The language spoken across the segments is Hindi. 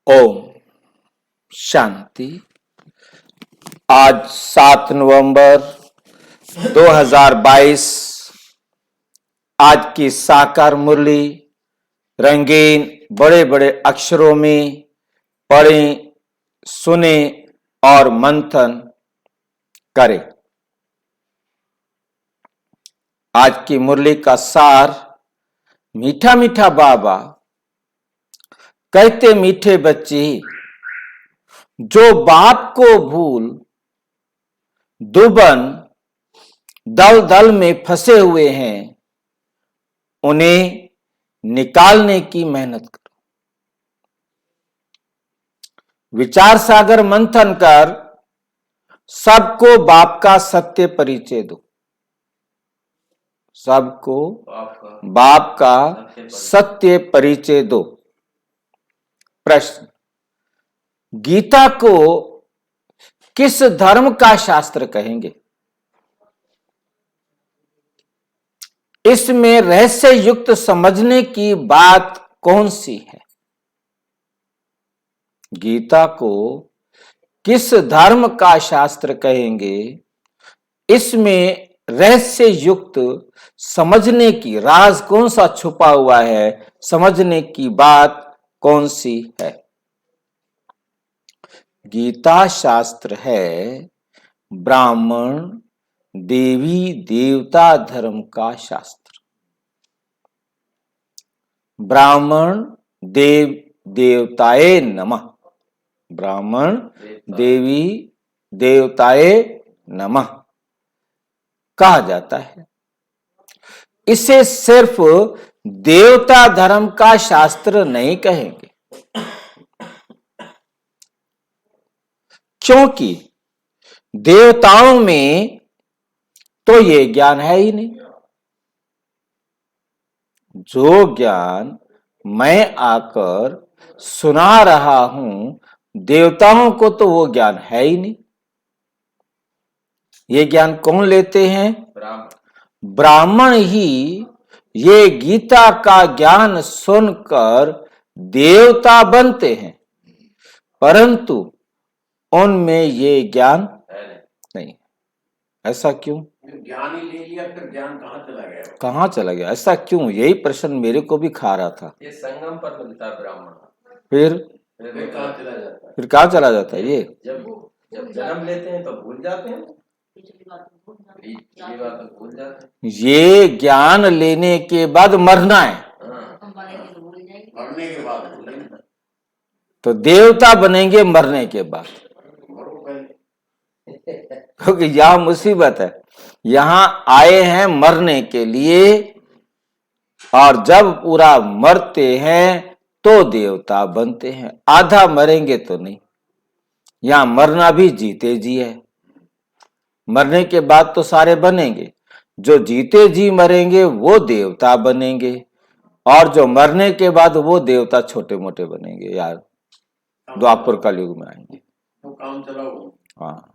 ओम शांति। आज 7 नवंबर 2022। आज की साकार मुरली रंगीन बड़े बड़े अक्षरों में पढ़ें, सुने और मंथन करें। आज की मुरली का सार, मीठा मीठा बाबा कहते मीठे बच्चे जो बाप को भूल दुबन दल दल में फंसे हुए हैं, उन्हें निकालने की मेहनत करो। विचार सागर मंथन कर सबको बाप का सत्य परिचय दो। सबको बाप का सत्य परिचय दो। प्रश्न, गीता को किस धर्म का शास्त्र कहेंगे? इसमें रहस्य युक्त समझने की बात कौन सी है? गीता को किस धर्म का शास्त्र कहेंगे? इसमें रहस्य युक्त समझने की राज कौन सा छुपा हुआ है? समझने की बात कौन सी है? गीता शास्त्र है ब्राह्मण देवी देवता धर्म का शास्त्र। ब्राह्मण देव देवताए नमः। ब्राह्मण देवी देवताए नमः कहा जाता है। इसे सिर्फ देवता धर्म का शास्त्र नहीं कहेंगे, क्योंकि देवताओं में तो ये ज्ञान है ही नहीं। जो ज्ञान मैं आकर सुना रहा हूं, देवताओं को तो वो ज्ञान है ही नहीं। ये ज्ञान कौन लेते हैं? ब्राह्मण ही ये गीता का ज्ञान सुनकर देवता बनते हैं, परंतु उनमें ये ज्ञान नहीं। ऐसा क्यों? ज्ञान ही ले लिया, फिर ज्ञान कहाँ चला गया? कहाँ चला गया? ऐसा क्यों? यही प्रश्न मेरे को भी खा रहा था। ये संगम पर मिलता है ब्राह्मण। फिर कहाँ चला जाता है? फिर कहाँ चला जाता है? ये जब जन्म लेते हैं तो भूल जाते हैं, पिछली बात भूल जाते हैं। ये ज्ञान लेने के बाद मरना है, मरने के बाद भूलेंगे। तो देवता बनेंगे मरने के बाद। क्योंकि यह मुसीबत है, यहां आए हैं मरने के लिए, और जब पूरा मरते हैं तो देवता बनते हैं। आधा मरेंगे तो नहीं। यहां मरना भी जीते जी है। मरने के बाद तो सारे बनेंगे। जो जीते जी मरेंगे वो देवता बनेंगे, और जो मरने के बाद वो देवता छोटे मोटे बनेंगे। यार द्वापर कलयुग में आएंगे तो काम चला हो। हाँ,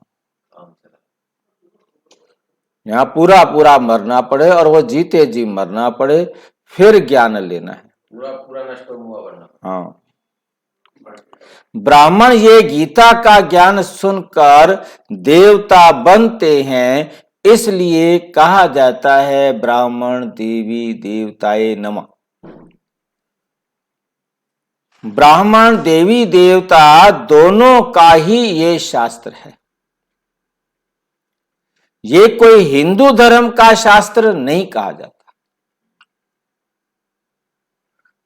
यहाँ पूरा पूरा मरना पड़े और वो जीते जी मरना पड़े, फिर ज्ञान लेना है। पूरा पूरा नष्ट हुआ वरना। हाँ, ब्राह्मण ये गीता का ज्ञान सुनकर देवता बनते हैं, इसलिए कहा जाता है ब्राह्मण देवी देवताए नमः। ब्राह्मण देवी देवता दोनों का ही ये शास्त्र है। ये कोई हिंदू धर्म का शास्त्र नहीं कहा जाता।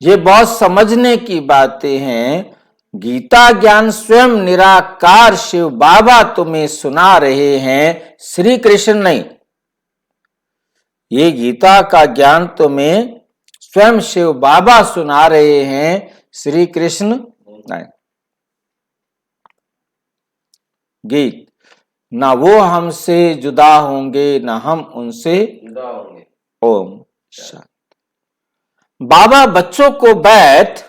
ये बहुत समझने की बातें हैं। गीता ज्ञान स्वयं निराकार शिव बाबा तुम्हें सुना रहे हैं, श्री कृष्ण नहीं। ये गीता का ज्ञान तुम्हें स्वयं शिव बाबा सुना रहे हैं, श्री कृष्ण नहीं। गीत, ना वो हमसे जुदा होंगे ना हम उनसे जुदा होंगे। ओम शांति। बाबा बच्चों को बैठ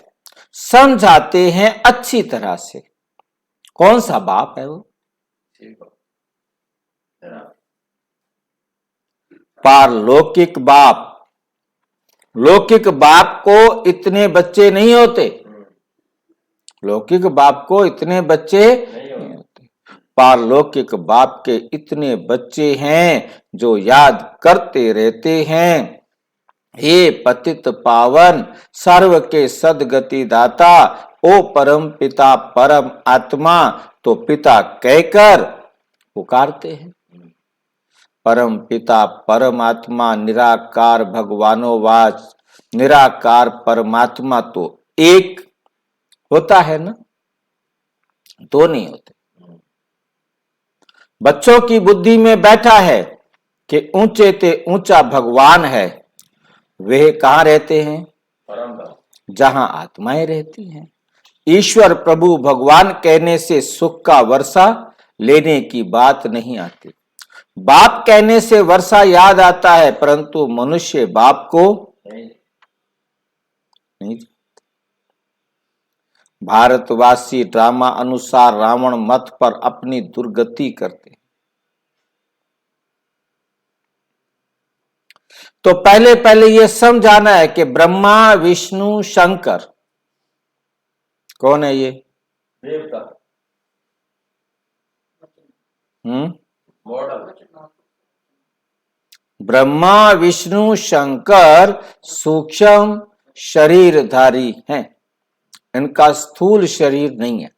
समझाते हैं अच्छी तरह से। कौन सा बाप है वो? पारलौकिक बाप। लौकिक बाप को इतने बच्चे नहीं होते। लौकिक बाप को इतने बच्चे नहीं होते। नहीं होते, पारलौकिक बाप के इतने बच्चे हैं जो याद करते रहते हैं, हे पतित पावन सर्व के सदगति दाता, ओ परम पिता परम आत्मा, तो पिता कहकर पुकारते हैं। परम पिता परमात्मा निराकार भगवानोवाच, निराकार परमात्मा तो एक होता है ना, दो नहीं होते। बच्चों की बुद्धि में बैठा है कि ऊंचे ते ऊंचा भगवान है। वे कहाँ रहते हैं? परम धाम। जहां आत्माएं रहती हैं। ईश्वर प्रभु भगवान कहने से सुख का वर्षा लेने की बात नहीं आती। बाप कहने से वर्षा याद आता है, परंतु मनुष्य बाप को नहीं। भारतवासी ड्रामा अनुसार रावण मत पर अपनी दुर्गति करते हैं। तो पहले पहले यह समझाना है कि ब्रह्मा विष्णु शंकर कौन है? ये देवता मॉडल। ब्रह्मा विष्णु शंकर सूक्ष्म शरीरधारी हैं। इनका स्थूल शरीर नहीं है,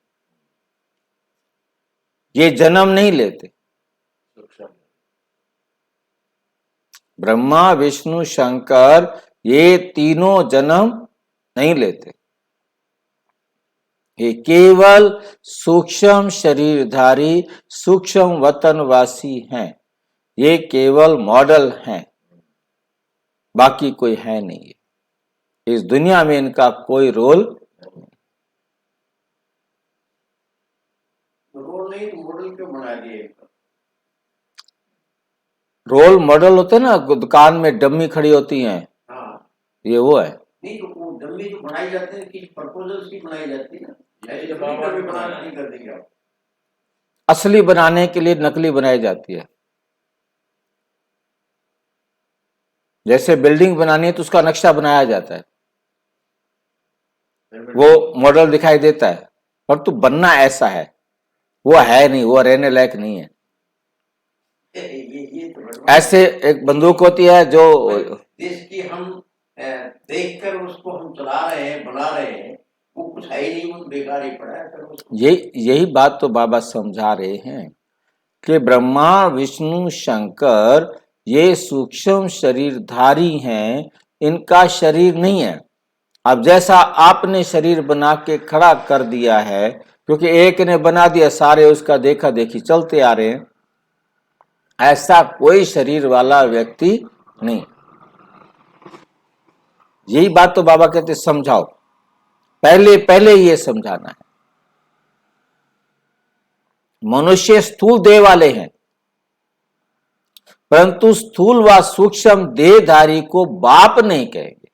ये जन्म नहीं लेते। ब्रह्मा विष्णु शंकर ये तीनों जन्म नहीं लेते, ये केवल सूक्ष्म शरीरधारी सूक्ष्म वतनवासी हैं। ये केवल मॉडल हैं, बाकी कोई है नहीं है। इस दुनिया में इनका कोई रोल नहीं, तो मॉडल क्यों बना दिए? रोल मॉडल होते हैं ना, दुकान में डम्मी खड़ी होती हैं, हाँ, ये वो है। नहीं तो वो डम्मी जो बनाई जाती है किस प्रपोजल की बनाई जाती है ना, ऐसे बाबा डम्मी बना नहीं कर देंगे आप। असली बनाने के लिए नकली बनाई जाती है। जैसे बिल्डिंग बनानी है तो उसका नक्शा बनाया जाता है, वो मॉडल दिखाई देता है, पर तो बनना ऐसा है, वो है नहीं, वो रहने लायक नहीं है। ये तो ऐसे एक बंदूक होती है जो देश की हम देखकर उसको हम चला रहे हैं, बना रहे हैं, वो कुछ है ही नहीं, वो बेकार ही पड़ा है। फिर उसको यही बात तो बाबा समझा रहे हैं कि ब्रह्मा विष्णु शंकर ये सूक्ष्म शरीरधारी हैं, इनका शरीर नहीं है। अब जैसा आपने शरीर बना के खड़ा कर दिया है, क्योंकि एक ने बना दिया, सारे उसका देखा देखी चलते आ रहे हैं, ऐसा कोई शरीर वाला व्यक्ति नहीं। यही बात तो बाबा कहते समझाओ, पहले पहले ये समझाना है। मनुष्य स्थूल देह वाले हैं, परंतु स्थूल व सूक्ष्म देहधारी को बाप नहीं कहेंगे।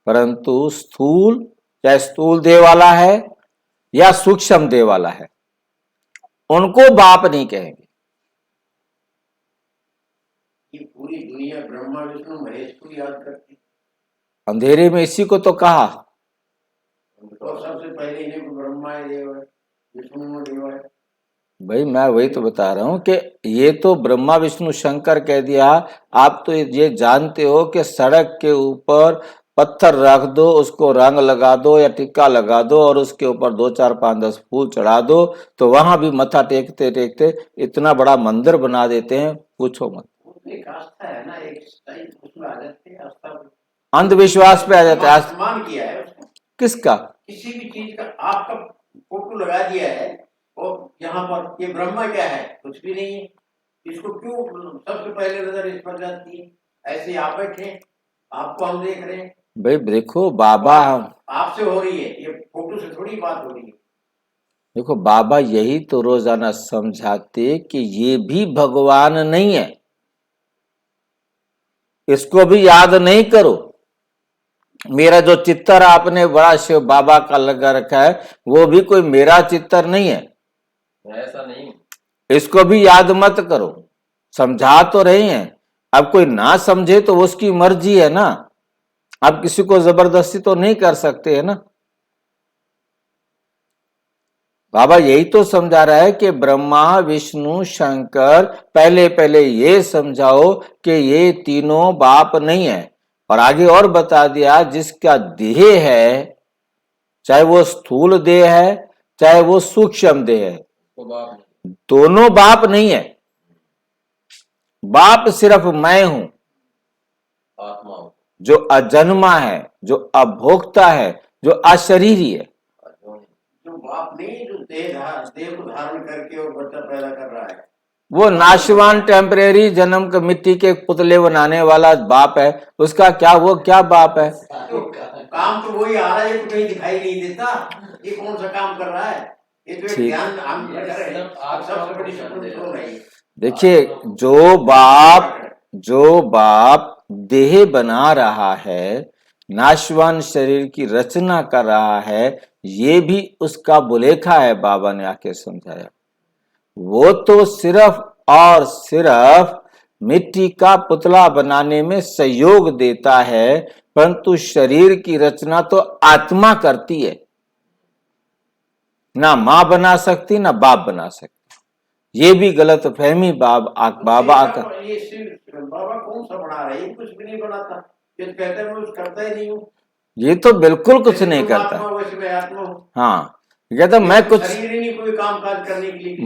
परंतु स्थूल चाहे स्थूल देह वाला है या सूक्ष्म देह वाला है, उनको बाप नहीं कहेंगे। ये पूरी दुनिया ब्रह्मा विष्णु महेश को याद करती, अंधेरे में इसी को तो कहा। तो सबसे पहले इन्हें को ब्रह्मा देव है, विष्णु देव है। भाई मैं वही तो बता रहा हूं कि ये तो ब्रह्मा विष्णु शंकर कह दिया। आप तो ये जानते हो कि सड़क के ऊपर पत्थर रख दो, उसको रंग लगा दो या टिक्का लगा दो और उसके ऊपर 2 4 5 10 फूल चढ़ा दो, तो वहां भी मत्था टेकते टेकते इतना बड़ा मंदिर बना देते हैं, पूछो मत। एक आस्था है ना, एक उसमें आ जाती है आस्था, अंधविश्वास पे आ जाता है। सम्मान किया है उसका, किसका? किसी भी चीज का आपका फोटो लगा दिया है और यहाँ पर ये ब्रह्मा क्या है, कुछ भी नहीं है। इसको क्यों सबसे पहले नजर इस पर जाती है? ऐसे आप बैठे, आपको हम देख रहे हैं। भाई देखो बाबा, आपसे हो रही है, ये फोटो से थोड़ी बात हो रही है। देखो बाबा यही तो रोजाना समझाते कि ये भी भगवान नहीं है, इसको भी याद नहीं करो। मेरा जो चित्तर आपने बड़ा शिव बाबा का लगा रखा है, वो भी कोई मेरा चित्तर नहीं है, ऐसा नहीं, इसको भी याद मत करो। समझा तो रहे हैं, अब कोई ना समझे तो उसकी मर्जी है ना, आप किसी को जबरदस्ती तो नहीं कर सकते है ना। बाबा यही तो समझा रहा है कि ब्रह्मा विष्णु शंकर पहले पहले ये समझाओ कि ये तीनों बाप नहीं है, और आगे और बता दिया जिसका देह है, चाहे वो स्थूल देह है चाहे वो सूक्ष्म देह है, तो बाप नहीं, दोनों बाप नहीं है। बाप सिर्फ मैं हूं, आत्मा हो। जो अजन्मा है, जो अभोक्ता है, जो अशरीरी है। जो बाप नहीं, जो देह को धारण करके और बच्चा पैदा कर रहा है, वो नाशवान टेम्परेरी जन्म के मिट्टी के पुतले बनाने वाला बाप है, उसका क्या, वो क्या बाप है? तो काम तो वही आ रहा है, ये तो कहीं दिखाई नहीं देता। ये कौन सा काम कर रहा है? ये तो एक ठीक। ध्यान हम कर रहे हैं। सबसे बड़ी शक्ति तो नहीं। देखिए, जो बाप देह बना रहा है, नाशवान शरीर की रचना कर रहा है, ये भी उसका बुलेखा है। बाबा ने आके समझाया, वो तो सिर्फ और सिर्फ मिट्टी का पुतला बनाने में सहयोग देता है, परंतु शरीर की रचना तो आत्मा करती है। ना मां बना सकती ना बाप बना सकती। ये भी गलत फहमी बाबा का। ये सिर्फ बाबा कौन सा बना रहा है? ये कुछ भी नहीं बनाता। ये तो कहते हैं मैं कुछ करता ही नहीं हूँ। ये तो बिल्कुल कुछ नहीं करता। वैसे मैं आत्मा हूँ। हाँ, कहता मैं कुछ शरीर ही नहीं कोई काम काज करने के लिए,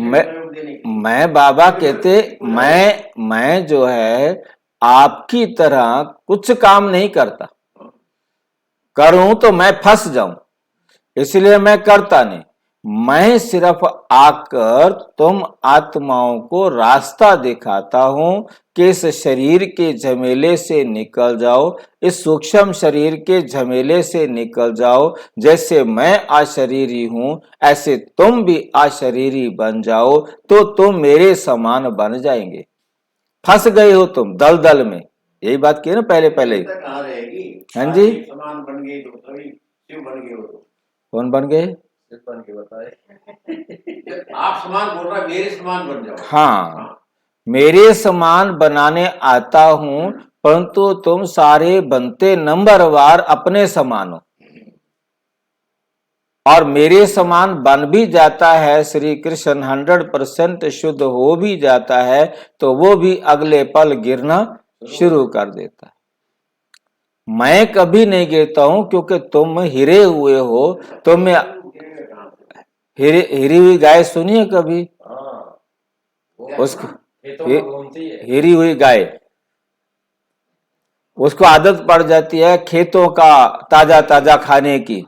मैं बाबा कहते मैं जो है आपकी तरह कुछ काम नहीं करता। करूं तो मैं फंस जाऊं, इसलिए मैं करता नहीं। मैं सिर्फ आकर तुम आत्माओं को रास्ता दिखाता हूं कि इस शरीर के झमेले से निकल जाओ, इस सूक्ष्म शरीर के झमेले से निकल जाओ। जैसे मैं अशरीरी हूं, ऐसे तुम भी अशरीरी बन जाओ, तो तुम मेरे समान बन जाएंगे। फंस गए हो तुम दलदल में, यही बात की ना पहले पहले। कहाँ रहेगी? हाँ जी, समान बन गए तो सभी शिव बन गए हो। कौन बन गए? बन के बताए। आप समान बोल रहा, मेरे समान बन जाओ। हाँ, मेरे समान बनाने आता हूं, परंतु तुम सारे बनते नंबरवार अपने समान हो। और मेरे समान बन भी जाता है श्री कृष्ण, 100% शुद्ध हो भी जाता है, तो वो भी अगले पल गिरना शुरू कर देता है। मैं कभी नहीं गिरता हूं, क्योंकि तुम हिरे हुए हो। तुम हिरी हुई गाय सुनिए कभी? उसको हिरी हुई गाय, उसको आदत पड़ जाती है खेतों का ताजा ताजा खाने की,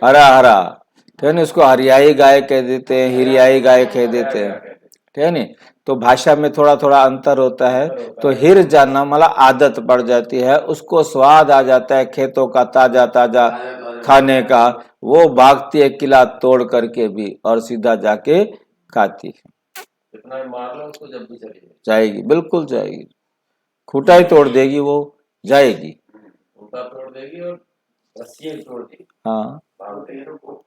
हरा हरा, ठीक है ना। उसको हरियाई गाय कह देते हैं, हिरियाई गाय कह देते हैं, ठीक है ना। तो भाषा में थोड़ा थोड़ा अंतर होता है। तो हिर जाना मतलब आदत पड़ जाती है, उसको स्वाद आ जाता है खेतों का ताजा ताजा खाने का। वो भागती है किला तोड़ करके भी, और सीधा जाके खाती है। इतना मार लो उसको, जब भी जाएगी, बिल्कुल जाएगी। खूंटा ही तोड़ देगी, वो जाएगी। खूंटा तोड़ देगी और रस्सियां तोड़ देगी। हाँ, तेरे को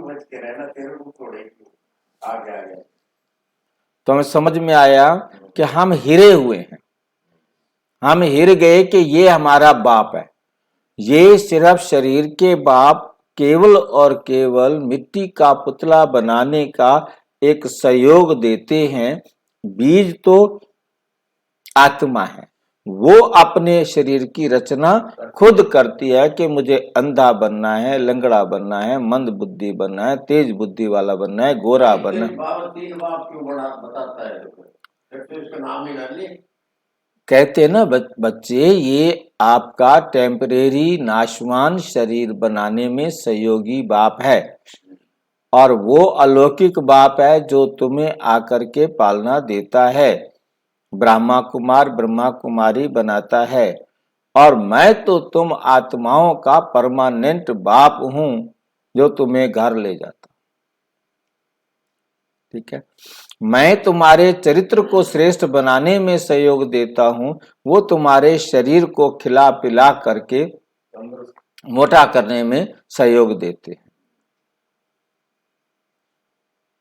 बच के रहना, तेरे को तोड़ेगी। आगे आगे तो हमें समझ में आया कि हम हिरे हुए हैं। हम हिर गए कि ये हमारा बाप है। ये सिर्फ शरीर के बाप केवल और केवल मिट्टी का पुतला बनाने का एक सहयोग देते हैं। बीज तो आत्मा है, वो अपने शरीर की रचना खुद करती है कि मुझे अंधा बनना है, लंगड़ा बनना है, मंद बुद्धि बनना है, तेज बुद्धि वाला बनना है, गोरा बनना है। तीन बाप क्यों बताता है? तो इसका नाम ही ना ले। कहते हैं ना बच्चे, ये आपका टेम्परेरी नाशवान शरीर बनाने में सहयोगी बाप है, और वो अलौकिक बाप है जो तुम्हें आकर के पालना देता है, ब्रह्मा कुमार ब्रह्मा कुमारी बनाता है। और मैं तो तुम आत्माओं का परमानेंट बाप हूं, जो तुम्हें घर ले जाता। ठीक है, मैं तुम्हारे चरित्र को श्रेष्ठ बनाने में सहयोग देता हूं, वो तुम्हारे शरीर को खिला पिला करके मोटा करने में सहयोग देते हैं।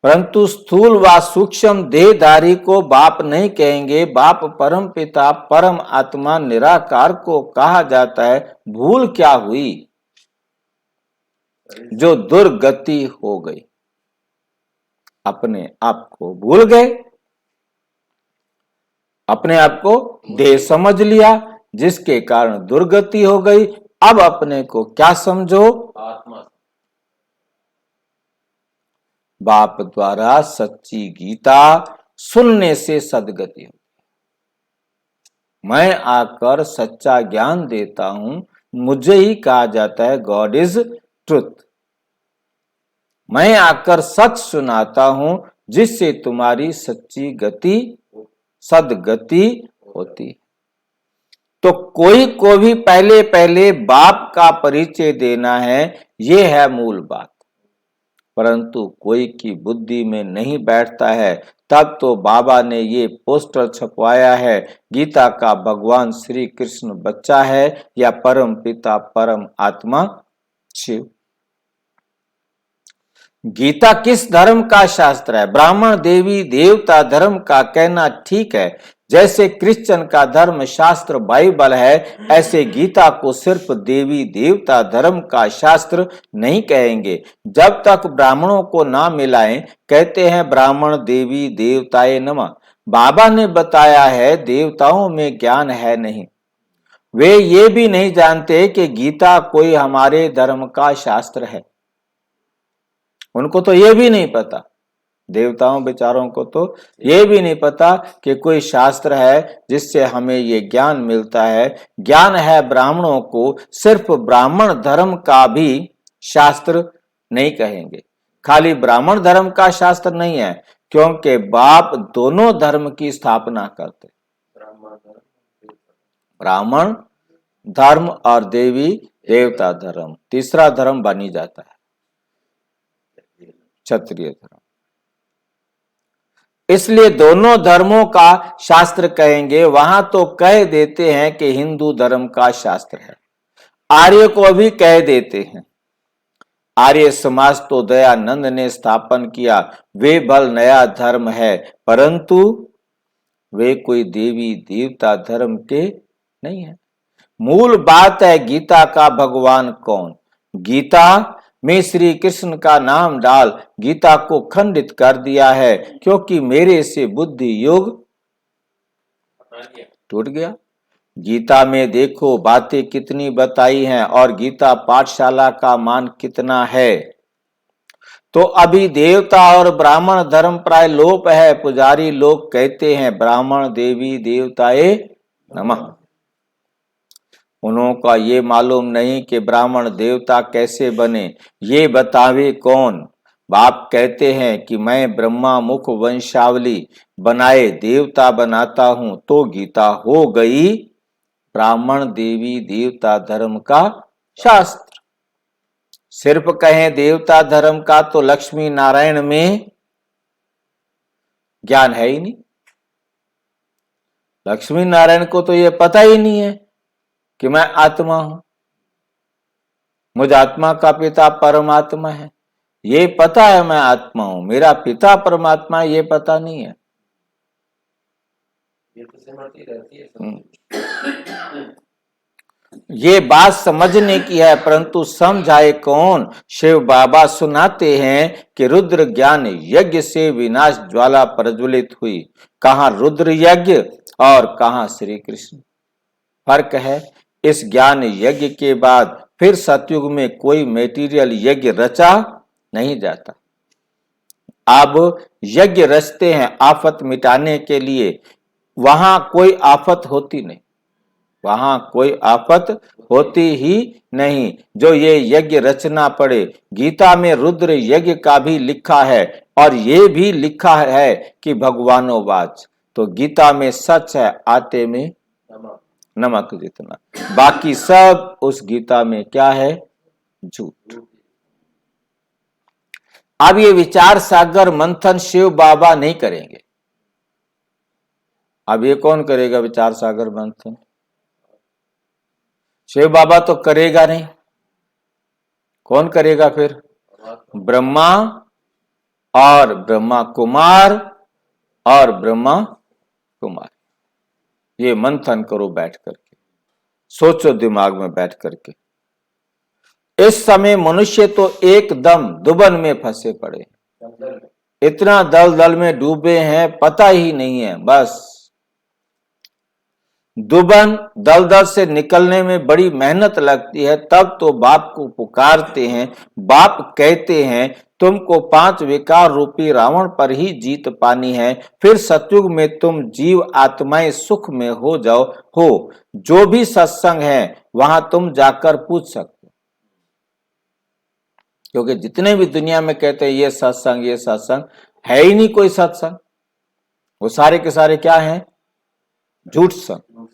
परंतु स्थूल व सूक्ष्म देहधारी को बाप नहीं कहेंगे। बाप परम पिता परम आत्मा निराकार को कहा जाता है। भूल क्या हुई? जो दुर्गति हो गई। अपने आप को भूल गए, अपने आप को देह समझ लिया, जिसके कारण दुर्गति हो गई। अब अपने को क्या समझो? आत्मा। बाप द्वारा सच्ची गीता सुनने से सदगति हो। मैं आकर सच्चा ज्ञान देता हूं, मुझे ही कहा जाता है गॉड इज ट्रुथ। मैं आकर सच सुनाता हूं, जिससे तुम्हारी सच्ची गति, सदगति होती। तो कोई को भी पहले पहले बाप का परिचय देना है, ये है मूल बात। परंतु कोई की बुद्धि में नहीं बैठता है। तब तो बाबा ने ये पोस्टर छपवाया है, गीता का भगवान श्री कृष्ण बच्चा है या परम पिता परम आत्मा शिव। गीता किस धर्म का शास्त्र है? ब्राह्मण देवी देवता धर्म का कहना ठीक है। जैसे क्रिश्चियन का धर्म शास्त्र बाइबल है, ऐसे गीता को सिर्फ देवी देवता धर्म का शास्त्र नहीं कहेंगे। जब तक ब्राह्मणों को ना मिलाएं, कहते हैं ब्राह्मण देवी देवताए नमः। बाबा ने बताया है देवताओं में ज्ञान है नहीं। वे ये भी नहीं जानते कि गीता कोई हमारे धर्म का शास्त्र है। उनको तो ये भी नहीं पता, देवताओं बेचारों को तो ये भी नहीं पता कि कोई शास्त्र है जिससे हमें ये ज्ञान मिलता है। ज्ञान है ब्राह्मणों को, सिर्फ ब्राह्मण धर्म का भी शास्त्र नहीं कहेंगे। खाली ब्राह्मण धर्म का शास्त्र नहीं है, क्योंकि बाप दोनों धर्म की स्थापना करते। ब्राह्मण धर्म और देवी देवता धर्म, तीसरा धर्म बनी जाता है क्षत्रिय धर्म। इसलिए दोनों धर्मों का शास्त्र कहेंगे। वहां तो कह देते हैं कि हिंदू धर्म का शास्त्र है, आर्य को भी कह देते हैं। आर्य समाज तो दयानंद ने स्थापन किया, वे भल नया धर्म है, परंतु वे कोई देवी देवता धर्म के नहीं है। मूल बात है गीता का भगवान कौन। गीता में श्री कृष्ण का नाम डाल गीता को खंडित कर दिया है, क्योंकि मेरे से बुद्धि योग टूट गया। गीता में देखो बातें कितनी बताई हैं और गीता पाठशाला का मान कितना है। तो अभी देवता और ब्राह्मण धर्म प्राय लोप है। पुजारी लोग कहते हैं ब्राह्मण देवी देवताए नमः। उन्हों का ये मालूम नहीं कि ब्राह्मण देवता कैसे बने, ये बतावे कौन। बाप कहते हैं कि मैं ब्रह्मा मुख वंशावली बनाए देवता बनाता हूं, तो गीता हो गई ब्राह्मण देवी देवता धर्म का शास्त्र। सिर्फ कहें देवता धर्म का तो लक्ष्मी नारायण में ज्ञान है ही नहीं। लक्ष्मी नारायण को तो ये पता ही नहीं है कि मैं आत्मा हूं, मुझ आत्मा का पिता परमात्मा है। ये पता है मैं आत्मा हूं, मेरा पिता परमात्मा, ये पता नहीं है। ये तो सिमरती रहती है। ये बात समझने की है, परंतु समझाए कौन। शिव बाबा सुनाते हैं कि रुद्र ज्ञान यज्ञ से विनाश ज्वाला प्रज्वलित हुई। कहां रुद्र यज्ञ और कहां श्री कृष्ण। फर्क है, इस ज्ञान यज्ञ के बाद फिर सतयुग में कोई मेटीरियल यज्ञ रचा नहीं जाता। अब यज्ञ रचते हैं आफत मिटाने के लिए, वहां कोई आफत होती नहीं, वहां कोई आफत होती ही नहीं जो ये यज्ञ रचना पड़े। गीता में रुद्र यज्ञ का भी लिखा है और ये भी लिखा है कि भगवानोवाच। तो गीता में सच है, आटे में नमक जितना, बाकी सब उस गीता में क्या है, झूठ। अब ये विचार सागर मंथन शिव बाबा नहीं करेंगे। अब ये कौन करेगा विचार सागर मंथन? शिव बाबा तो करेगा नहीं, कौन करेगा फिर? ब्रह्मा और ब्रह्मा कुमार और ब्रह्मा कुमार। ये मंथन करो बैठ करके, सोचो दिमाग में बैठ करके। इस समय मनुष्य तो एकदम दुबन में फंसे पड़े। इतना दलदल में डूबे हैं पता ही नहीं है। बस दुबन दलदल से निकलने में बड़ी मेहनत लगती है, तब तो बाप को पुकारते हैं। बाप कहते हैं तुमको 5 विकार रूपी रावण पर ही जीत पानी है, फिर सतयुग में तुम जीव आत्माएं सुख में हो जाओ। हो जो भी सत्संग है वहां तुम जाकर पूछ सकते हो, क्योंकि जितने भी दुनिया में कहते हैं ये सत्संग है ही नहीं कोई सत्संग। वो सारे के सारे क्या हैं? झूठ संग।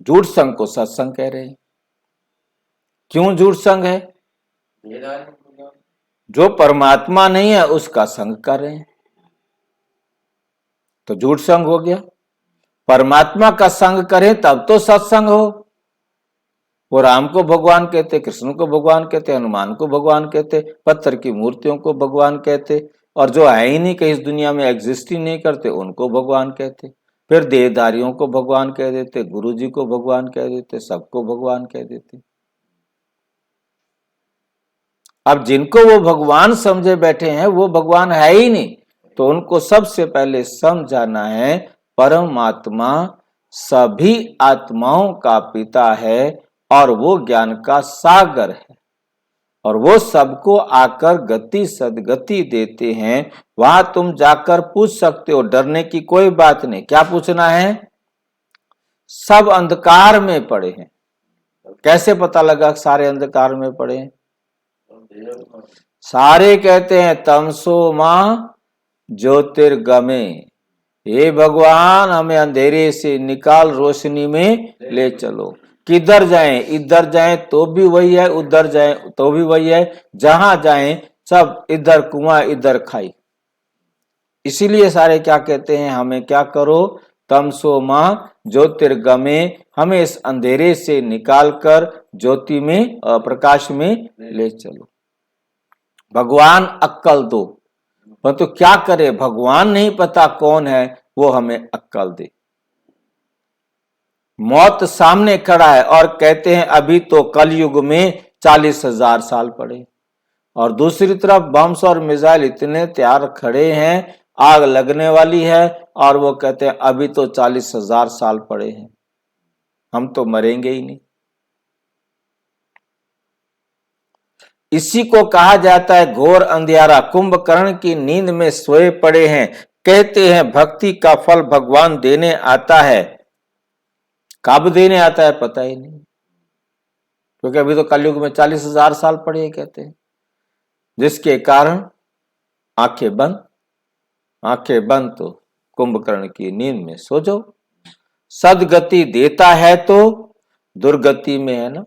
झूठ संग को सत्संग कह रहे हैं। क्यों झूठ संग है? जो परमात्मा नहीं है उसका संग कर रहे हैं, तो झूठ संग हो गया। परमात्मा का संग करें तब तो सत्संग हो। वो राम को भगवान कहते, कृष्ण को भगवान कहते, हनुमान को भगवान कहते, पत्थर की मूर्तियों को भगवान कहते, और जो है ही नहीं, कहीं इस दुनिया में एग्जिस्ट ही नहीं करते, उनको भगवान कहते। फिर देहधारियों को भगवान कह देते, गुरु जी को भगवान कह देते, सबको भगवान कह देते। अब जिनको वो भगवान समझे बैठे हैं वो भगवान है ही नहीं, तो उनको सबसे पहले समझाना है परमात्मा सभी आत्माओं का पिता है और वो ज्ञान का सागर है, और वो सबको आकर गति सदगति देते हैं। वहां तुम जाकर पूछ सकते हो, डरने की कोई बात नहीं। क्या पूछना है? सब अंधकार में पड़े हैं। कैसे पता लगा सारे अंधकार में पड़े हैं? सारे कहते हैं तमसो मां ज्योतिर्गमे, हे भगवान हमें अंधेरे से निकाल रोशनी में ले चलो। किधर जाएं? इधर जाएं तो भी वही है, उधर जाएं तो भी वही है, जहां जाएं सब इधर कुआं इधर खाई। इसीलिए सारे क्या कहते हैं, हमें क्या करो, तमसो मां ज्योतिर्गमे, हमें इस अंधेरे से निकालकर ज्योति में प्रकाश में ले चलो। भगवान अक्कल दो, परंतु क्या करे, भगवान नहीं पता कौन है, वो हमें अक्कल दे। मौत सामने खड़ा है और कहते हैं अभी तो कलयुग में 40,000 साल पड़े, और दूसरी तरफ बम्स और मिसाइल इतने तैयार खड़े हैं, आग लगने वाली है, और वो कहते हैं अभी तो 40,000 साल पड़े हैं, हम तो मरेंगे ही नहीं। इसी को कहा जाता है घोर अंधियारा। कुंभकर्ण की नींद में सोए पड़े हैं। कहते हैं भक्ति का फल भगवान देने आता है, कब देने आता है पता ही नहीं, क्योंकि अभी तो कलयुग में 40,000 साल पड़े हैं कहते हैं, जिसके कारण आंखें बंद तो कुंभकर्ण की नींद में सो जाओ। सदगति देता है तो दुर्गति में है ना।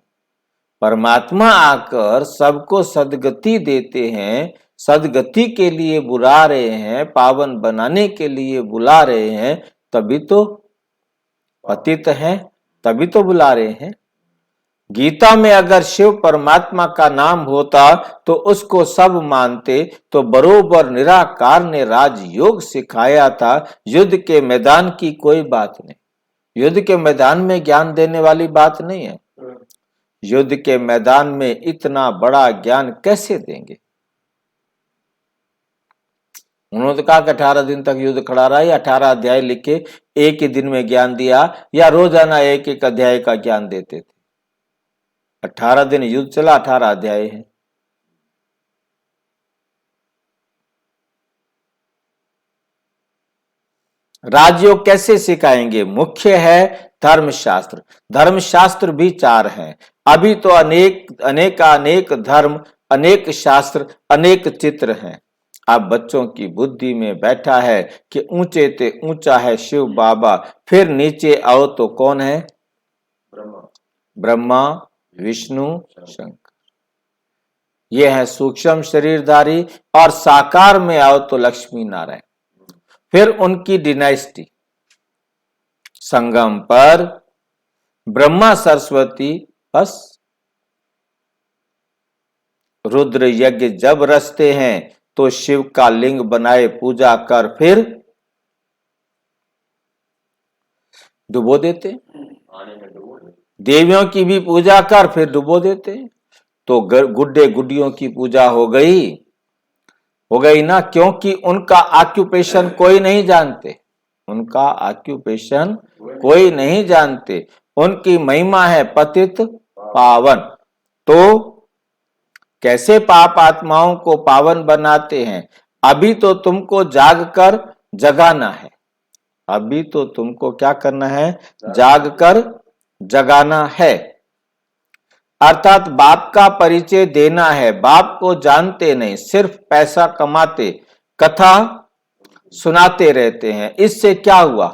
परमात्मा आकर सबको सदगति देते हैं, सदगति के लिए बुला रहे हैं, पावन बनाने के लिए बुला रहे हैं, तभी तो पतित हैं, तभी तो बुला रहे हैं। गीता में अगर शिव परमात्मा का नाम होता तो उसको सब मानते, तो बरोबर निराकार ने राजयोग सिखाया था। युद्ध के मैदान की कोई बात नहीं, युद्ध के मैदान में ज्ञान देने वाली बात नहीं है। युद्ध के मैदान में इतना बड़ा ज्ञान कैसे देंगे? उन्होंने तो कहा कि 18 दिन तक युद्ध खड़ा रहा, या 18 अध्याय लिख के एक ही दिन में ज्ञान दिया, या रोजाना एक एक अध्याय का ज्ञान देते थे। 18 दिन युद्ध चला, 18 अध्याय है। राजयोग कैसे सिखाएंगे? मुख्य है धर्मशास्त्र। धर्मशास्त्र भी 4 हैं। अभी तो अनेक धर्म, अनेक शास्त्र, अनेक चित्र हैं। अब बच्चों की बुद्धि में बैठा है कि ऊंचे ते ऊंचा है शिव बाबा, फिर नीचे आओ तो कौन है? ब्रह्मा विष्णु शंकर। ये है सूक्ष्म शरीरधारी, और साकार में आओ तो लक्ष्मी नारायण। फिर उनकी डिनाइस्टी, संगम पर ब्रह्मा सरस्वती, बस रुद्र यज्ञ जब रचते हैं तो शिव का लिंग बनाए पूजा कर फिर डुबो देते। देवियों की भी पूजा कर फिर डुबो देते, तो गुड्डे गुड्डियों की पूजा हो गई। हो गई ना, क्योंकि उनका ऑक्यूपेशन कोई नहीं जानते, उनका ऑक्यूपेशन कोई नहीं जानते, उनकी महिमा है पतित पावन। तो कैसे पाप आत्माओं को पावन बनाते हैं? अभी तो तुमको जाग कर जगाना है, अभी तो तुमको क्या करना है? जाग कर जगाना है, अर्थात बाप का परिचय देना है। बाप को जानते नहीं, सिर्फ पैसा कमाते, कथा सुनाते रहते हैं। इससे क्या हुआ?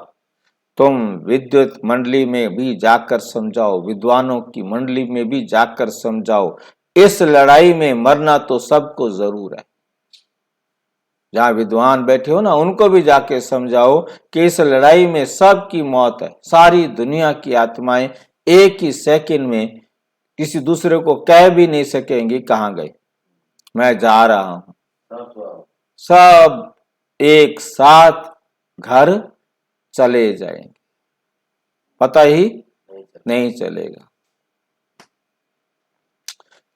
तुम विद्युत मंडली में भी जाकर समझाओ, विद्वानों की मंडली में भी जाकर समझाओ, इस लड़ाई में मरना तो सबको जरूर है। जहां विद्वान बैठे हो ना, उनको भी जाके समझाओ कि इस लड़ाई में सबकी मौत है। सारी दुनिया की आत्माएं एक ही सेकंड में किसी दूसरे को कह भी नहीं सकेंगी कहां गए, मैं जा रहा हूं। सब एक साथ घर चले जाएंगे, पता ही नहीं चलेगा।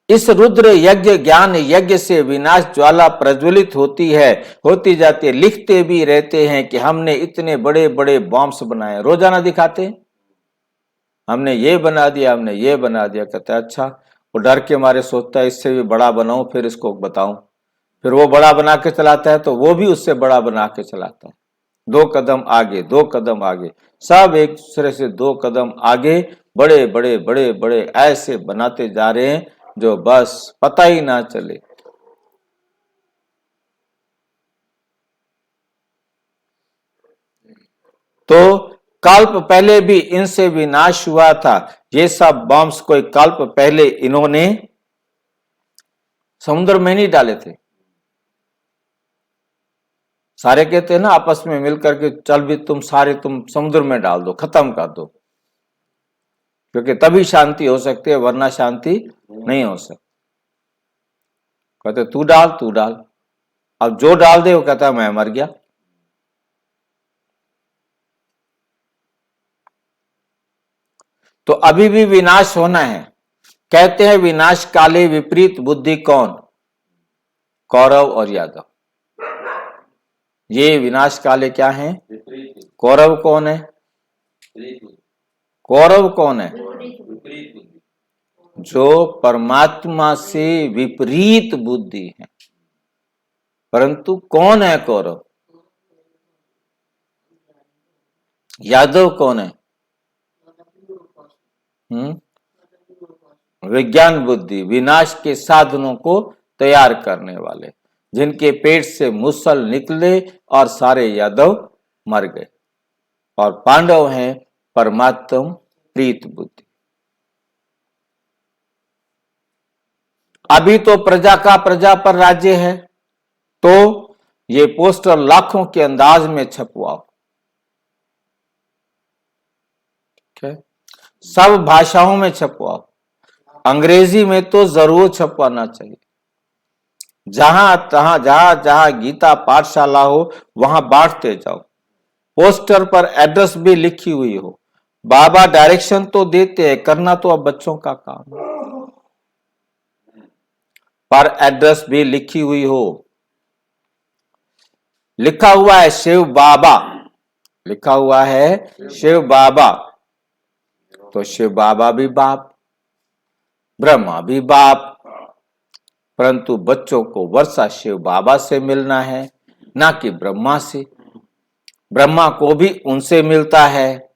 इस रुद्र यज्ञ ज्ञान यज्ञ से विनाश ज्वाला प्रज्वलित होती है, होती जाती है। लिखते भी रहते हैं कि हमने इतने बड़े बड़े बॉम्ब्स बनाए, रोजाना दिखाते हैं, हमने ये बना दिया, हमने ये बना दिया। कहते हैं अच्छा, वो डर के मारे सोचता है इससे भी बड़ा बनाऊं फिर इसको बताऊं, फिर वो बड़ा बना के चलाता है तो वो भी उससे बड़ा बना के चलाता है। 2 कदम आगे, 2 कदम आगे, सब एक दूसरे से 2 कदम आगे, बड़े बड़े बड़े बड़े ऐसे बनाते जा रहे हैं जो बस पता ही ना चले। तो कल्प पहले भी इनसे विनाश हुआ था। ये सब बॉम्ब्स कोई कल्प पहले इन्होंने समुद्र में नहीं डाले थे। सारे कहते हैं ना आपस में मिलकर के, चल भी तुम सारे तुम समुद्र में डाल दो, खत्म कर दो, क्योंकि तभी शांति हो सकती है, वरना शांति नहीं हो सकती। कहते तू डाल, तू डाल। अब जो डाल दे वो कहता है मैं मर गया। तो अभी भी विनाश होना है। कहते हैं विनाश काले विपरीत बुद्धि कौन? कौरव और यादव। ये विनाश काले क्या हैं? कौरव कौन है? कौरव कौन है? जो परमात्मा से विपरीत बुद्धि है। परंतु कौन है कौरव? यादव कौन है? विज्ञान बुद्धि, विनाश के साधनों को तैयार करने वाले, जिनके पेट से मुसल निकले और सारे यादव मर गए। और पांडव हैं परमात्म प्रीत बुद्धि। अभी तो प्रजा का प्रजा पर राज्य है, तो ये पोस्टर लाखों के अंदाज में छपवाओ, ठीक है? सब भाषाओं में छपवाओ, अंग्रेजी में तो जरूर छपवाना चाहिए। जहां तहां जहां जहां गीता पाठशाला हो वहां बांटते जाओ। पोस्टर पर एड्रेस भी लिखी हुई हो। बाबा डायरेक्शन तो देते हैं, करना तो अब बच्चों का काम है, पर एड्रेस भी लिखी हुई हो। लिखा हुआ है शिव बाबा, लिखा हुआ है शिव बाबा, तो शिव बाबा भी बाप, ब्रह्मा भी बाप। परंतु बच्चों को वर्षा शिव बाबा से मिलना है, ना कि ब्रह्मा से। ब्रह्मा को भी उनसे मिलता है।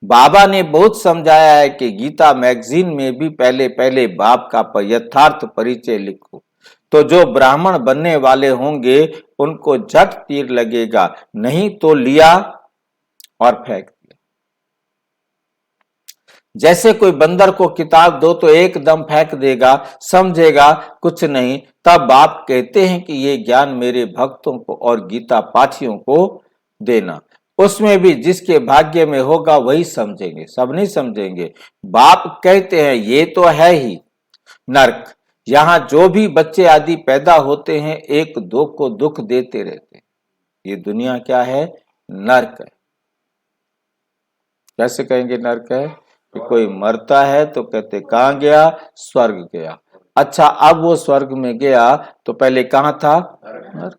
बाबा ने बहुत समझाया है कि गीता मैगजीन में भी पहले पहले बाप का यथार्थ परिचय लिखो, तो जो ब्राह्मण बनने वाले होंगे उनको झट तीर लगेगा, नहीं तो लिया और फेंक दिया। जैसे कोई बंदर को किताब दो तो एकदम फेंक देगा, समझेगा कुछ नहीं। तब बाप कहते हैं कि ये ज्ञान मेरे भक्तों को और गीता पाठियों को देना। उसमें भी जिसके भाग्य में होगा वही समझेंगे, सब नहीं समझेंगे। बाप कहते हैं ये तो है ही नरक, यहाँ जो भी बच्चे आदि पैदा होते हैं एक दो को दुख देते रहते हैं। ये दुनिया क्या है? नरक है। कैसे कहेंगे नरक है? कि कोई मरता है तो कहते कहां गया? स्वर्ग गया। अच्छा, अब वो स्वर्ग में गया तो पहले कहां था? नरक।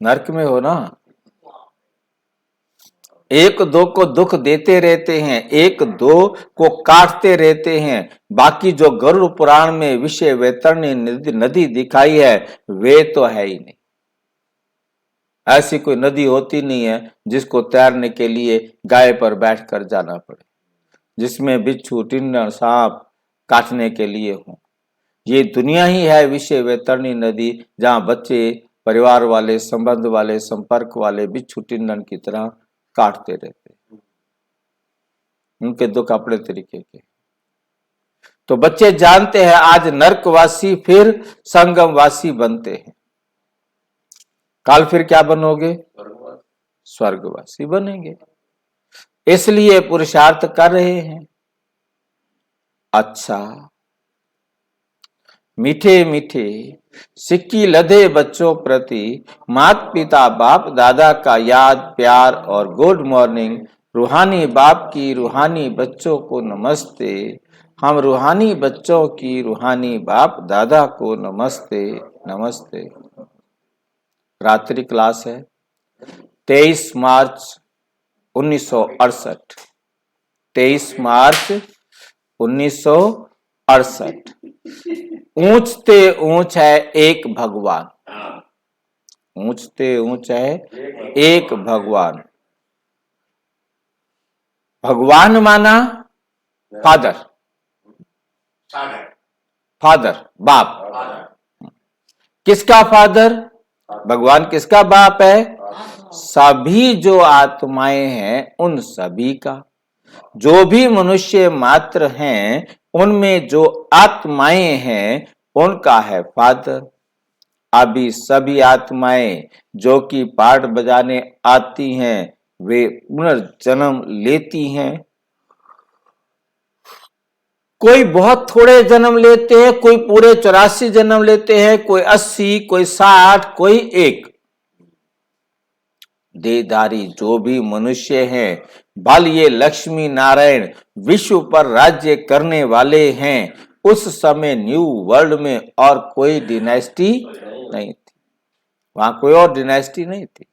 नरक में हो ना। एक दो को दुख देते रहते हैं, एक दो को काटते रहते हैं, बाकी जो गरुड़ पुराण में विषय वैतरणी नदी दिखाई है वे तो है ही नहीं। ऐसी कोई नदी होती नहीं है जिसको तैरने के लिए गाय पर बैठकर जाना पड़े, जिसमें बिच्छू टिंडन सांप काटने के लिए हो। ये दुनिया ही है विषय वैतरणी नदी, जहां बच्चे परिवार वाले, संबंध वाले, संपर्क वाले बिच्छू टिंडन की तरह काटते रहते हैं। उनके दुख अपने तरीके के। तो बच्चे जानते हैं आज नरकवासी फिर संगमवासी बनते हैं, काल फिर क्या बनोगे? स्वर्गवासी बनेंगे। इसलिए पुरुषार्थ कर रहे हैं। अच्छा, मीठे मीठे सिक्की लदे बच्चों प्रति माता पिता बाप दादा का याद प्यार और गुड मॉर्निंग। रूहानी बाप की रूहानी बच्चों को नमस्ते। हम रूहानी बच्चों की रूहानी बाप दादा को नमस्ते नमस्ते। रात्रि क्लास है 23 मार्च 1968। 23 मार्च 1968। ऊंचते ऊंच है एक भगवान। ऊंचते ऊंच है एक भगवान। भगवान माना फादर, फादर बाप। किसका फादर? भगवान किसका बाप है? सभी जो आत्माएं हैं उन सभी का। जो भी मनुष्य मात्र हैं उनमें जो आत्माएं हैं उनका है फादर। अभी सभी आत्माएं जो कि पाठ बजाने आती हैं वे पुनर्जन्म लेती हैं। कोई बहुत थोड़े जन्म लेते हैं, कोई पूरे 84 जन्म लेते हैं, कोई 80, कोई 60, कोई 1। देहधारी जो भी मनुष्य हैं, बल ये लक्ष्मी नारायण विश्व पर राज्य करने वाले हैं। उस समय न्यू वर्ल्ड में और कोई डिनाइस्टी नहीं थी, वहां कोई और डिनाइस्टी नहीं थी।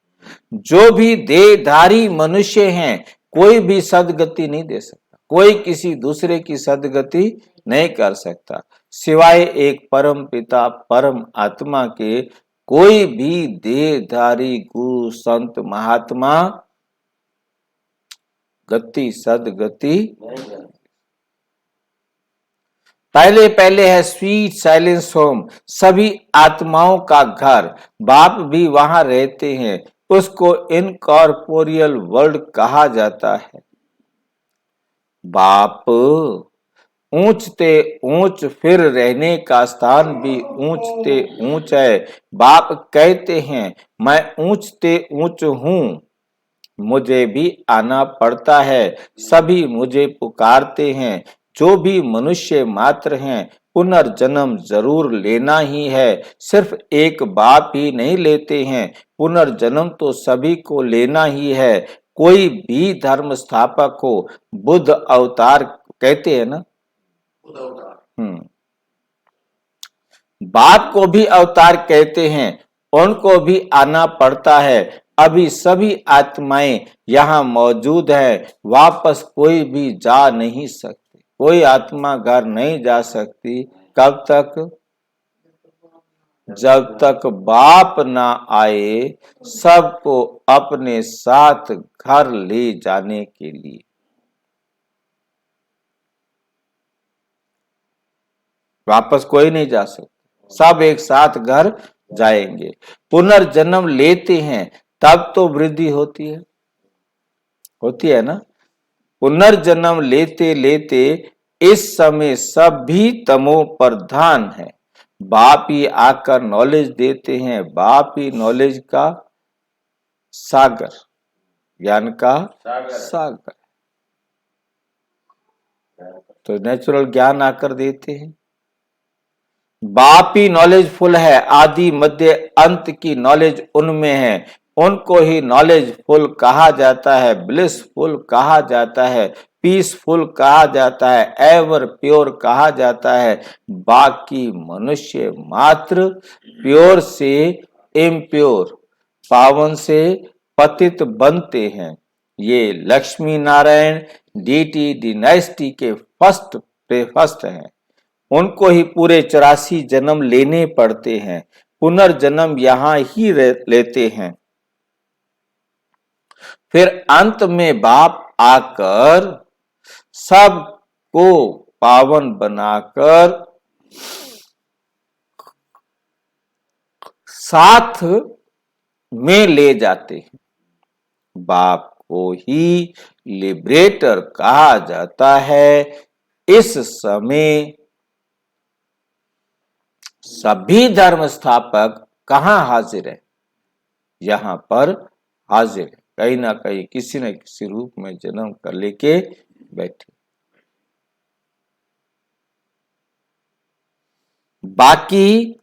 जो भी देहधारी मनुष्य हैं कोई भी सदगति नहीं दे सकता, कोई किसी दूसरे की सदगति नहीं कर सकता सिवाय एक परम पिता परम आत्मा के। कोई भी देहधारी गुरु संत महात्मा गति सदगति। पहले पहले है स्वीट साइलेंस होम, सभी आत्माओं का घर। बाप भी वहां रहते हैं, उसको इनकॉर्पोरियल वर्ल्ड कहा जाता है। बाप ऊंचते ऊंच, फिर रहने का स्थान भी ऊंचते ऊंच है। बाप कहते हैं मैं ऊंचते ऊंच हूं, मुझे भी आना पड़ता है। सभी मुझे पुकारते हैं। जो भी मनुष्य मात्र हैं पुनर्जन्म जरूर लेना ही है। सिर्फ एक बाप ही नहीं लेते हैं, पुनर्जन्म तो सभी को लेना ही है। कोई भी धर्म स्थापक हो, बुद्ध अवतार कहते हैं ना, बाप को भी अवतार कहते हैं, उनको भी आना पड़ता है। अभी सभी आत्माएं यहाँ मौजूद है, वापस कोई भी जा नहीं सकती, कोई आत्मा घर नहीं जा सकती। कब तक? जब तक बाप ना आए सबको अपने साथ घर ले जाने के लिए। वापस कोई नहीं जा सकता, सब एक साथ घर जाएंगे। पुनर्जन्म लेते हैं तब तो वृद्धि होती है ना। पुनर्जन्म लेते लेते इस समय सभी तमो प्रधान है। बाप ही आकर नॉलेज देते हैं, बाप ही नॉलेज का सागर, ज्ञान का सागर। तो नेचुरल ज्ञान आकर देते हैं। बाप ही नॉलेजफुल है, आदि मध्य अंत की नॉलेज उनमें है। उनको ही नॉलेजफुल कहा जाता है, ब्लिसफुल कहा जाता है। पीसफुल कहा जाता है, एवर प्योर कहा जाता है। बाकी मनुष्य मात्र प्योर से इम्प्योर, पावन से पतित बनते हैं। ये लक्ष्मी नारायण डीटी डिनाइस्टी के फर्स्ट हैं। उनको ही पूरे 84 जन्म लेने पड़ते हैं, पुनर्जन्म यहाँ ही लेते हैं। फिर अंत में बाप आकर सबको पावन बनाकर साथ में ले जाते हैं। बाप को ही लिबरेटर कहा जाता है। इस समय सभी धर्म स्थापक कहाँ हाजिर है? यहाँ पर हाजिर है, कहीं ना कहीं किसी न किसी रूप में जन्म कर लेके बैठे। बाकी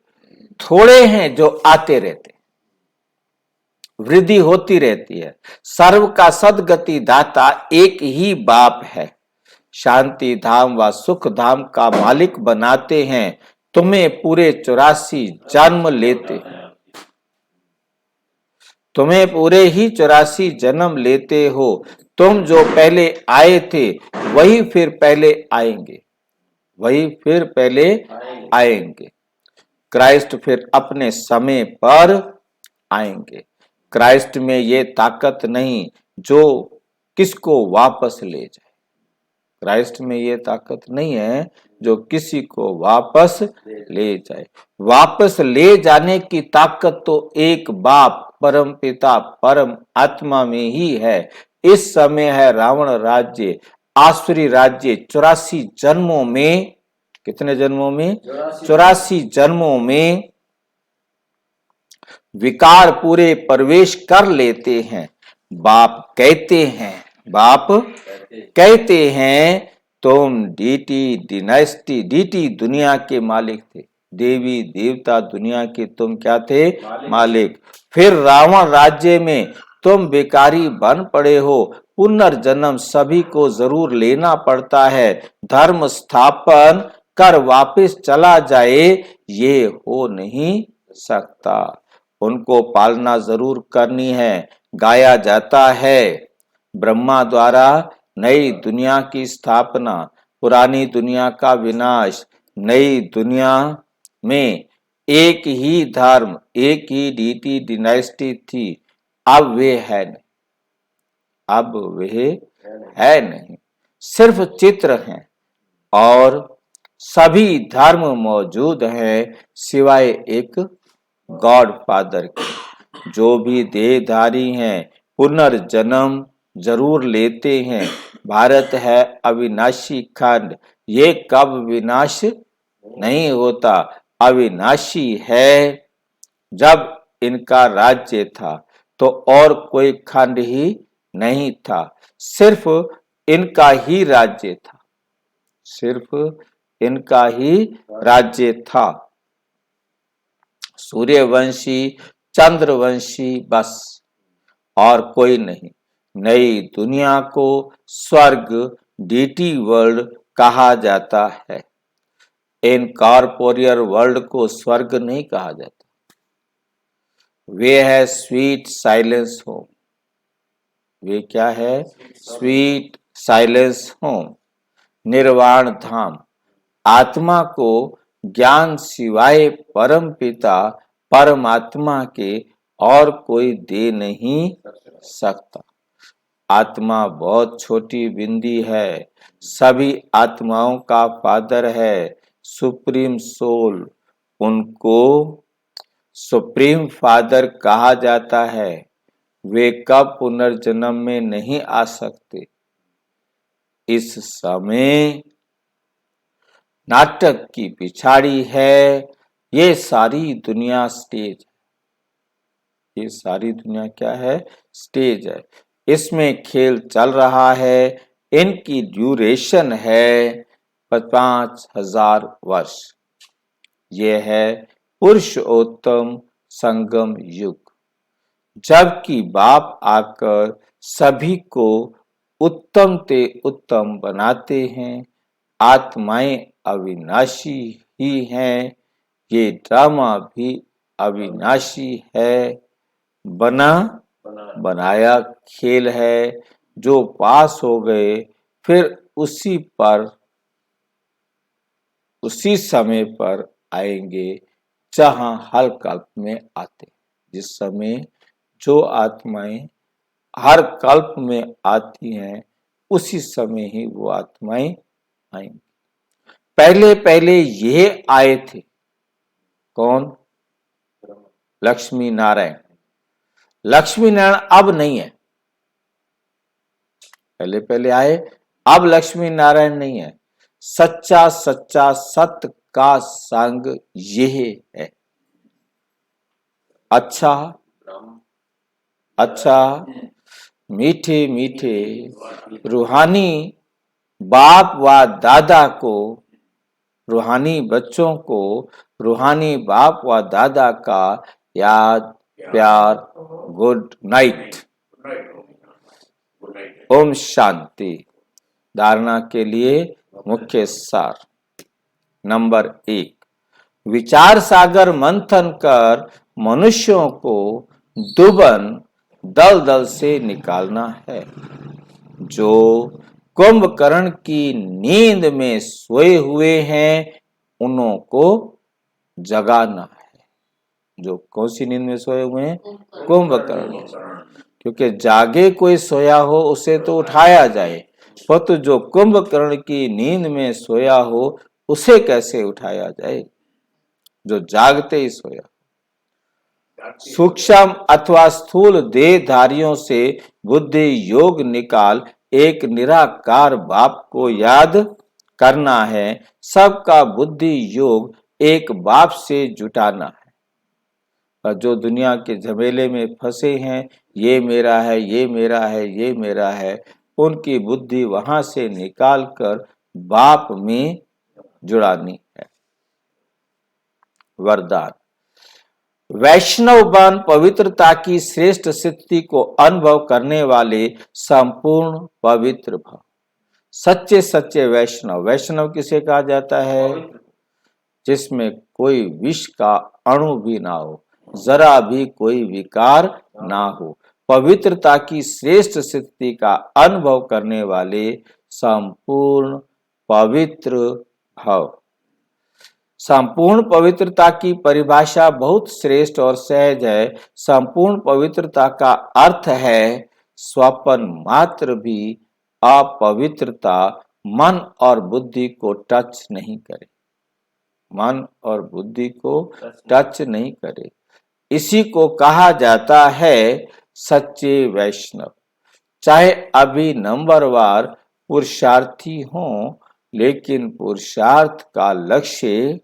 थोड़े हैं जो आते रहते, वृद्धि होती रहती है। सर्व का सदगति दाता एक ही बाप है। शांति धाम व सुख धाम का मालिक बनाते हैं। तुम्हें पूरे 84 जन्म लेते हैं। तुम्हें पूरे ही 84 जन्म लेते हो। तुम जो पहले आए थे वही फिर पहले आएंगे, वही फिर पहले आएंगे। क्राइस्ट फिर अपने समय पर आएंगे। क्राइस्ट में ये ताकत नहीं जो किसको वापस ले जाए। क्राइस्ट में ये ताकत नहीं है जो किसी को वापस ले जाए। वापस ले जाने की ताकत तो एक बाप परम पिता परम आत्मा में ही है। इस समय है रावण राज्य, आसुरी राज्य 84 जन्मों में। कितने जन्मों में? 84 जन्मों में विकार पूरे प्रवेश कर लेते हैं। बाप कहते हैं तुम डीटी डिनाइस्टी, डीटी दुनिया के मालिक थे, देवी देवता दुनिया के तुम क्या थे? मालिक। फिर रावण राज्य में तुम बेकारी बन पड़े हो। पुनर्जन्म सभी को जरूर लेना पड़ता है। धर्म स्थापन कर वापस चला जाए ये हो नहीं सकता। उनको पालना जरूर करनी है। गाया जाता है ब्रह्मा द्वारा नई दुनिया की स्थापना, पुरानी दुनिया का विनाश। नई दुनिया में एक ही धर्म, एक ही डीटी डिनाइस्टी थी। अब वे है नहीं, अब वे है नहीं, सिर्फ चित्र हैं और सभी धर्म मौजूद हैं सिवाय एक गॉड फादर के। जो भी देहधारी हैं पुनर्जन्म जरूर लेते हैं। भारत है अविनाशी खंड, ये कब विनाश नहीं होता, अविनाशी है। जब इनका राज्य था तो और कोई खंड ही नहीं था, सिर्फ इनका ही राज्य था, सिर्फ इनका ही राज्य था। सूर्यवंशी चंद्रवंशी बस, और कोई नहीं। नई दुनिया को स्वर्ग डीटी वर्ल्ड कहा जाता है। इनकॉर्पोरियल वर्ल्ड को स्वर्ग नहीं कहा जाता। वे है स्वीट साइलेंस होम। वे क्या है? स्वीट साइलेंस होम, निर्वाण धाम। आत्मा को ज्ञान सिवाय परम पिता परमात्मा के और कोई दे नहीं सकता। आत्मा बहुत छोटी बिंदी है, सभी आत्माओं का फादर है, सुप्रीम सोल। उनको सुप्रीम फादर कहा जाता है। वे कब पुनर्जन्म में नहीं आ सकते। इस समय नाटक की पिछाड़ी है। ये सारी दुनिया स्टेज है। ये सारी दुनिया क्या है? स्टेज है। इसमें खेल चल रहा है। इनकी ड्यूरेशन है 5000 वर्ष। ये है पुरुषोत्तम संगम युग, जबकि बाप आकर सभी को उत्तम ते उत्तम बनाते हैं। आत्माएं अविनाशी ही हैं, ये ड्रामा भी अविनाशी है। बना बनाया खेल है, जो पास हो गए फिर उसी समय पर आएंगे जहां हर कल्प में आते। जिस समय जो आत्माएं हर कल्प में आती हैं, उसी समय ही वो आत्माएं आएंगी। पहले पहले ये आए थे, कौन? लक्ष्मी नारायण। लक्ष्मी नारायण अब नहीं है, पहले पहले आए, अब लक्ष्मी नारायण नहीं है। सच्चा सच्चा सत्य का संग यह है। अच्छा मीठे मीठे रूहानी बाप व दादा को, रूहानी बच्चों को रूहानी बाप व दादा का याद प्यार, गुड नाइट। ओम शांति। धारणा के लिए मुख्य सार। नंबर 1, विचार सागर मंथन कर मनुष्यों को दुबन दलदल से निकालना है। जो कुंभकर्ण की नींद में सोए हुए हैं, उन्हों को जगाना है। जो कौन सी नींद में सोए हुए हैं? कुंभकर्ण। क्योंकि जागे कोई सोया हो उसे तो उठाया जाए, परंतु जो कुंभकर्ण की नींद में सोया हो उसे कैसे उठाया जाए? जो जागते ही सोया। सूक्ष्म अथवा स्थूल देहधारियों से बुद्धि योग निकाल एक निराकार बाप को याद करना है। सबका बुद्धि योग एक बाप से जुटाना है। और जो दुनिया के झमेले में फंसे हैं, ये मेरा है, ये मेरा है, ये मेरा है, उनकी बुद्धि वहां से निकालकर बाप में जुड़ानी है। वरदान। वैष्णव बन पवित्रता की श्रेष्ठ स्थिति को अनुभव करने वाले संपूर्ण पवित्र भव। सच्चे सच्चे वैष्णव। वैष्णव किसे कहा जाता है? जिसमें कोई विष का अणु भी ना हो, जरा भी कोई विकार ना हो। पवित्रता की श्रेष्ठ स्थिति का अनुभव करने वाले संपूर्ण पवित्र भव। संपूर्ण पवित्रता की परिभाषा बहुत श्रेष्ठ और सहज है। संपूर्ण पवित्रता का अर्थ है स्वपन मात्र भी अपवित्रता मन और बुद्धि को टच नहीं करे। मन और बुद्धि को टच नहीं करे। इसी को कहा जाता है सच्चे वैष्णव। चाहे अभी नंबरवार पुरुषार्थी हों, लेकिन पुरुषार्थ का लक्ष्य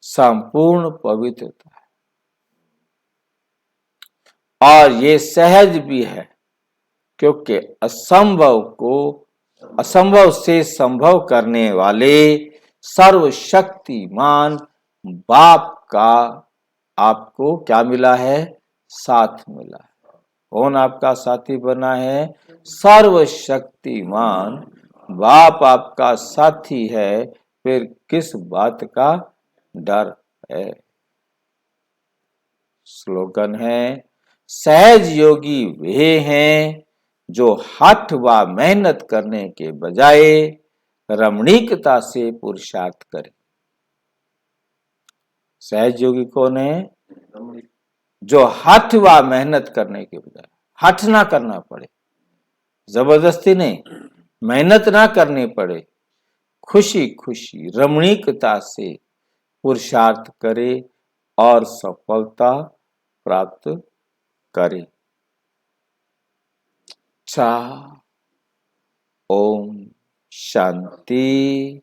संपूर्ण पवित्रता है। और ये सहज भी है, क्योंकि असंभव से संभव करने वाले सर्वशक्तिमान बाप का आपको क्या मिला है? साथ मिला है। कौन आपका साथी बना है? सर्वशक्तिमान बाप आपका साथी है। फिर किस बात का डर है? स्लोगन है, सहज योगी वे हैं जो हठ व मेहनत करने के बजाय रमणीकता से पुरुषार्थ करें। सहज योगी कौन है? जो हठ व मेहनत करने के बजाय, हठ ना करना पड़े, जबरदस्ती नहीं, मेहनत ना करनी पड़े, खुशी खुशी रमणीकता से पुरुषार्थ करे और सफलता प्राप्त करे। अच्छा, ओम शांति।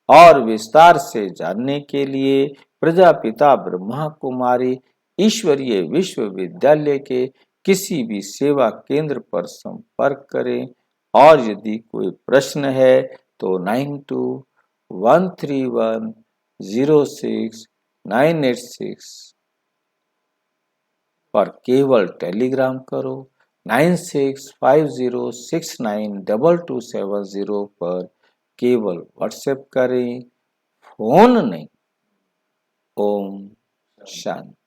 और विस्तार से जानने के लिए प्रजापिता ब्रह्मा कुमारी ईश्वरीय विश्वविद्यालय के किसी भी सेवा केंद्र पर संपर्क करें। और यदि कोई प्रश्न है तो 9213106986 पर केवल टेलीग्राम करो। 9650692270 पर केवल व्हाट्सएप करें, फोन नहीं। ओम शांति।